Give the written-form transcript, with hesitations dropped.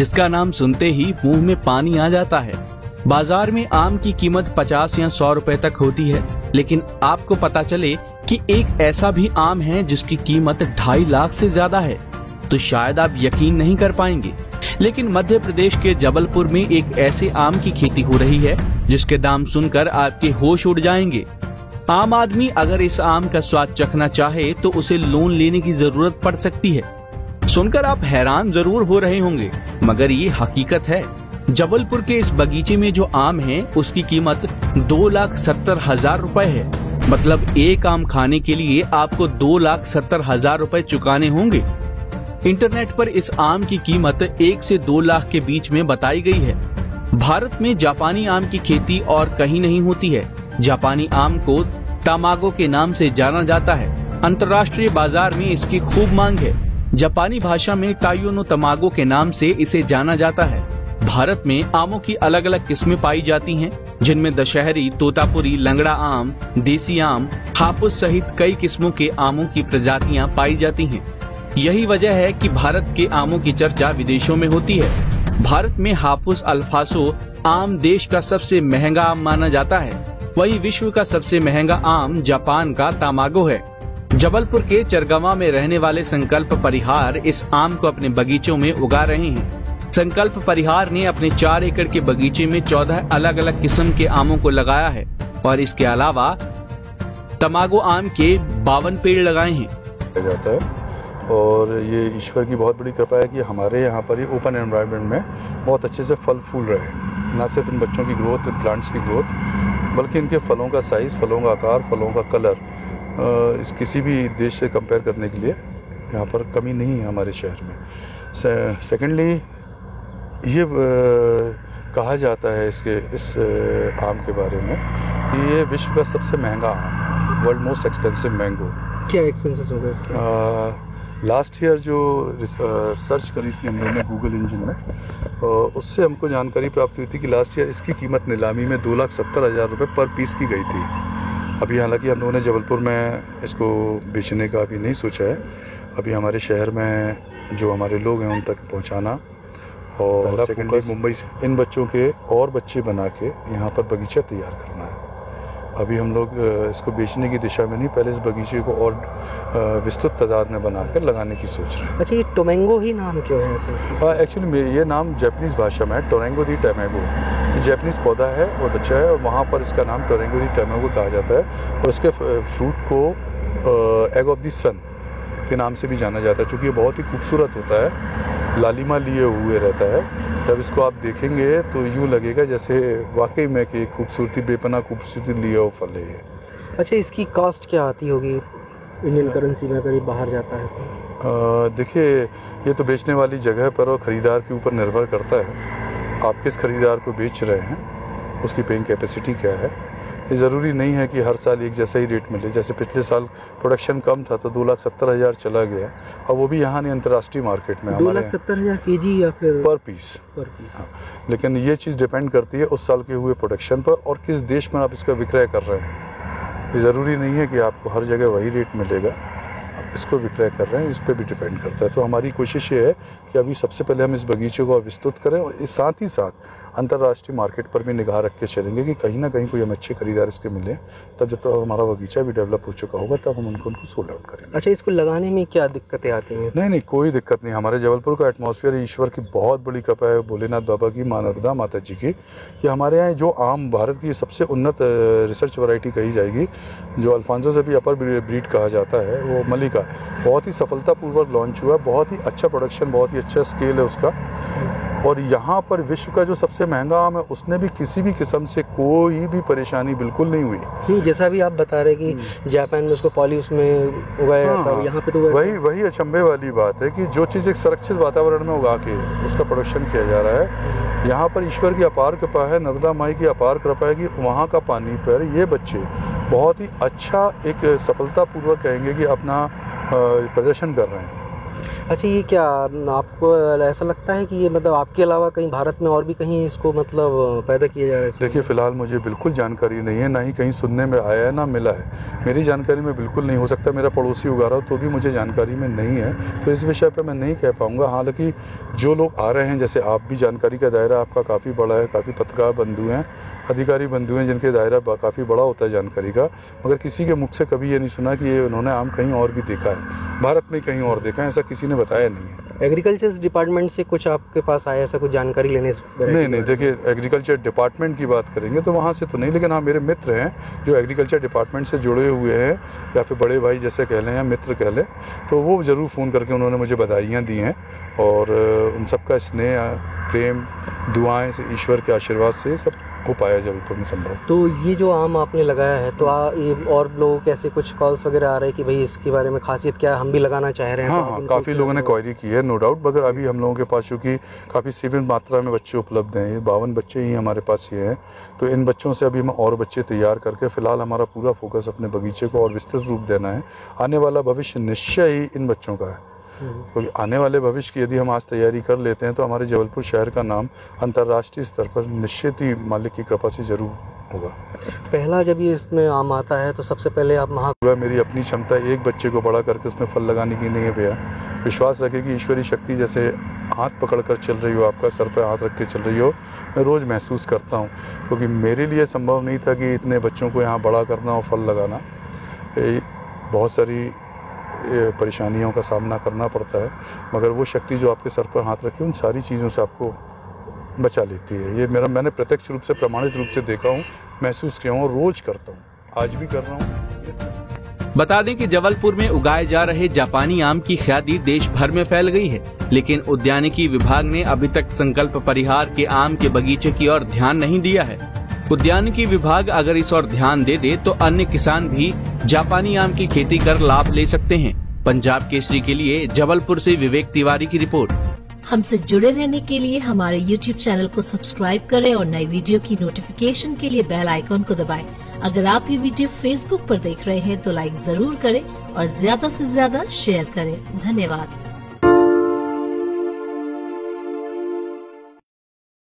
जिसका नाम सुनते ही मुंह में पानी आ जाता है। बाजार में आम की कीमत 50 या 100 रुपए तक होती है, लेकिन आपको पता चले कि एक ऐसा भी आम है जिसकी कीमत 2.5 लाख से ज्यादा है तो शायद आप यकीन नहीं कर पाएंगे। लेकिन मध्य प्रदेश के जबलपुर में एक ऐसे आम की खेती हो रही है जिसके दाम सुनकर आपके होश उड़ जाएंगे। आम आदमी अगर इस आम का स्वाद चखना चाहे तो उसे लोन लेने की जरूरत पड़ सकती है। सुनकर आप हैरान जरूर हो रहे होंगे, मगर ये हकीकत है। जबलपुर के इस बगीचे में जो आम है उसकी कीमत 2,70,000 रुपए है। मतलब एक आम खाने के लिए आपको 2,70,000 रुपए चुकाने होंगे। इंटरनेट पर इस आम की कीमत 1 से 2 लाख के बीच में बताई गई है। भारत में जापानी आम की खेती और कहीं नहीं होती है। जापानी आम को तामागो के नाम से जाना जाता है। अंतर्राष्ट्रीय बाजार में इसकी खूब मांग है। जापानी भाषा में तायो नो तमागो के नाम से इसे जाना जाता है। भारत में आमों की अलग अलग किस्में पाई जाती हैं, जिनमें दशहरी, तोतापुरी, लंगड़ा आम, देसी आम, हापुस सहित कई किस्मों के आमों की प्रजातियां पाई जाती हैं। यही वजह है कि भारत के आमों की चर्चा विदेशों में होती है। भारत में हापुस अल्फासो आम देश का सबसे महंगा आम माना जाता है। वहीं विश्व का सबसे महंगा आम जापान का तामागो है। जबलपुर के चरगवा में रहने वाले संकल्प परिहार इस आम को अपने बगीचों में उगा रहे हैं। संकल्प परिहार ने अपने 4 एकड़ के बगीचे में 14 अलग अलग किस्म के आमों को लगाया है और इसके अलावा तमागो आम के 52 पेड़ लगाए हैं। जाता है और ये ईश्वर की बहुत बड़ी कृपा है कि हमारे यहाँ पर ही ओपन एनवायरनमेंट में बहुत अच्छे से फल फूल रहे हैं। ना सिर्फ इन बच्चों की ग्रोथ, इन प्लांट्स की ग्रोथ, बल्कि इनके फलों का साइज़, फलों का आकार, फलों का कलर इस किसी भी देश से कंपेयर करने के लिए यहाँ पर कमी नहीं है हमारे शहर में। सेकेंडली ये कहा जाता है इस आम के बारे में कि ये विश्व का सबसे महंगा आम, वर्ल्ड मोस्ट एक्सपेंसिव मैंगो। क्या एक्सपेंसेस हो गए? लास्ट ईयर जो सर्च करी थी हम लोगों ने गूगल इंजन में, उससे हमको जानकारी प्राप्त हुई थी कि लास्ट ईयर इसकी कीमत नीलामी में 2,70,000 रुपये पर पीस की गई थी। अभी हालांकि हम लोगों ने जबलपुर में इसको बेचने का अभी नहीं सोचा है। अभी हमारे शहर में जो हमारे लोग हैं उन तक पहुंचाना और सेकेंडली मुंबई से इन बच्चों के और बच्चे बना के यहाँ पर बगीचा तैयार करना है। अभी हम लोग इसको बेचने की दिशा में नहीं, पहले इस बगीचे को और विस्तृत तादाद में बनाकर लगाने की सोच रहे हैं। अच्छा, ये टोमेंगो ही नाम क्यों है ऐसे? एक्चुअली ये नाम जापानीज़ भाषा में है, टोरेंगो दी टोमेगो। ये जापानीज़ पौधा है और बच्चा है और वहाँ पर इसका नाम टोरेंगो दी टोमेगो कहा जाता है और इसके फ्रूट को एग ऑफ द सन के नाम से भी जाना जाता है, चूँकि ये बहुत ही खूबसूरत होता है, लालिमा लिए हुए रहता है। जब इसको आप देखेंगे तो यूँ लगेगा जैसे वाकई में कि खूबसूरती, बेपनाह खूबसूरती लिए हुआ फल है ये। अच्छा, इसकी कॉस्ट क्या आती होगी इंडियन करेंसी में अगर ये बाहर जाता है तो? देखिए, ये तो बेचने वाली जगह पर और ख़रीदार के ऊपर निर्भर करता है। आप किस ख़रीदार को बेच रहे हैं, उसकी पेइंग कैपेसिटी क्या है। ये ज़रूरी नहीं है कि हर साल एक जैसा ही रेट मिले। जैसे पिछले साल प्रोडक्शन कम था तो 2,70,000 चला गया और वो भी यहाँ नहीं, अंतर्राष्ट्रीय मार्केट में। 2,70,000 केजी या फिर पर पीस? हाँ, लेकिन ये चीज़ डिपेंड करती है उस साल के हुए प्रोडक्शन पर और किस देश में आप इसका विक्रय कर रहे हैं। ये ज़रूरी नहीं है कि आपको हर जगह वही रेट मिलेगा, आप इसको विक्रय कर रहे हैं, इस पर भी डिपेंड करता है। तो हमारी कोशिश ये है कि अभी सबसे पहले हम इस बगीचे को विस्तृत करें और इस साथ ही साथ अंतर्राष्ट्रीय मार्केट पर भी निगाह रख के चलेंगे कि कहीं ना कहीं कोई हम अच्छे खरीदार इसके मिले। तब जब तक हमारा बगीचा भी डेवलप हो चुका होगा तब हम उनको सोल्ड आउट करेंगे। अच्छा, इसको लगाने में क्या दिक्कतें आती हैं? नहीं, कोई दिक्कत नहीं। हमारे जबलपुर का एटमॉस्फेयर ईश्वर की बहुत बड़ी कृपा है, भोलेनाथ बाबा की, माँ नर्मदा माता जी की, कि हमारे यहाँ जो आम भारत की सबसे उन्नत रिसर्च वैरायटी कही जाएगी, जो अल्फांसो से भी अपर ब्रीड कहा जाता है, वो मलिका बहुत ही सफलतापूर्वक लॉन्च हुआ। बहुत ही अच्छा प्रोडक्शन, बहुत ही अच्छा स्केल है उसका। और यहाँ पर विश्व का जो सबसे महंगा आम है उसने भी किसी भी किस्म से कोई भी परेशानी बिल्कुल नहीं हुई। नहीं, जैसा भी आप बता रहे कि जापान में उसको पॉलिश में उगाया जाता है, यहाँ पे तो वही अचंभे वाली बात है कि जो चीज़ एक सुरक्षित वातावरण में उगा के उसका प्रोडक्शन किया जा रहा है। यहाँ पर ईश्वर की अपार कृपा है, नर्मदा माई की अपार कृपा है कि वहाँ का पानी पर ये बच्चे बहुत ही अच्छा एक सफलतापूर्वक कहेंगे कि अपना प्रदर्शन कर रहे हैं। अच्छा, ये क्या आपको ऐसा लगता है कि ये मतलब आपके अलावा कहीं भारत में और भी कहीं इसको मतलब पैदा किया जा रहा है? देखिए, फ़िलहाल मुझे बिल्कुल जानकारी नहीं है, ना ही कहीं सुनने में आया है, ना मिला है। मेरी जानकारी में बिल्कुल नहीं, हो सकता मेरा पड़ोसी उगा रहा हो तो भी मुझे जानकारी में नहीं है, तो इस विषय पर मैं नहीं कह पाऊँगा। हालाँकि जो लोग आ रहे हैं, जैसे आप भी, जानकारी का दायरा आपका काफ़ी बड़ा है, काफ़ी पत्रकार बंधु हैं, अधिकारी बंधु हैं जिनके दायरा काफ़ी बड़ा होता है जानकारी का, मगर किसी के मुख से कभी ये नहीं सुना कि ये उन्होंने आम कहीं और भी देखा है, भारत में कहीं और देखा है, ऐसा किसी ने बताया नहीं है। एग्रीकल्चर डिपार्टमेंट से कुछ आपके पास आया ऐसा कुछ जानकारी लेने से? नहीं, देखिए, एग्रीकल्चर डिपार्टमेंट की बात करेंगे तो वहाँ से तो नहीं, लेकिन हाँ, मेरे मित्र हैं जो एग्रीकल्चर डिपार्टमेंट से जुड़े हुए हैं, या फिर बड़े भाई जैसे कह लें या मित्र कह लें, तो वो ज़रूर फ़ोन करके उन्होंने मुझे बधाइयाँ दी हैं, और उन सबका स्नेह, प्रेम, दुआएं से, ईश्वर के आशीर्वाद से सब हो पाया जबलपुर में संभव। तो ये जो आम आपने लगाया है, तो ये और लोगों के ऐसे कुछ कॉल्स वगैरह आ रहे हैं कि भाई इसके बारे में खासियत क्या है, हम भी लगाना चाह रहे हैं? हाँ, काफ़ी लोगों ने क्वेरी की है, नो डाउट, मगर अभी हम लोगों के पास चूँकि काफ़ी सीमित मात्रा में बच्चे उपलब्ध हैं, ये 52 बच्चे ही हमारे पास ये हैं, तो इन बच्चों से अभी हम और बच्चे तैयार करके, फ़िलहाल हमारा पूरा फोकस अपने बगीचे को और विस्तृत रूप देना है। आने वाला भविष्य निश्चय ही इन बच्चों का है, क्योंकि आने वाले भविष्य की यदि हम आज तैयारी कर लेते हैं तो हमारे जबलपुर शहर का नाम अंतर्राष्ट्रीय स्तर पर निश्चित ही मालिक की कृपा से जरूर होगा। पहला जब ये इसमें आम आता है तो सबसे पहले आप मेरी अपनी क्षमता एक बच्चे को बड़ा करके उसमें फल लगाने की नहीं है भैया। विश्वास रखें कि ईश्वरीय शक्ति जैसे हाथ पकड़ कर चल रही हो, आपका सर पर हाथ रख के चल रही हो, मैं रोज़ महसूस करता हूँ, क्योंकि मेरे लिए संभव नहीं था कि इतने बच्चों को यहाँ बड़ा करना और फल लगाना। बहुत सारी परेशानियों का सामना करना पड़ता है, मगर वो शक्ति जो आपके सर पर हाथ रखी उन सारी चीज़ों से आपको बचा लेती है। ये मैंने प्रत्यक्ष रूप से, प्रमाणित रूप से देखा हूँ, महसूस किया हूँ, रोज करता हूँ, आज भी कर रहा हूँ। बता दें कि जबलपुर में उगाए जा रहे जापानी आम की ख्याति देश भर में फैल गई है, लेकिन उद्यानिकी विभाग ने अभी तक संकल्प परिहार के आम के बगीचे की ओर ध्यान नहीं दिया है। उद्यानिकी विभाग अगर इस ओर ध्यान दे दे तो अन्य किसान भी जापानी आम की खेती कर लाभ ले सकते हैं। पंजाब केसरी के लिए जबलपुर से विवेक तिवारी की रिपोर्ट। हमसे जुड़े रहने के लिए हमारे YouTube चैनल को सब्सक्राइब करें और नई वीडियो की नोटिफिकेशन के लिए बेल आइकॉन को दबाएं। अगर आप ये वीडियो Facebook पर देख रहे हैं तो लाइक जरूर करें और ज्यादा से ज्यादा शेयर करें। धन्यवाद।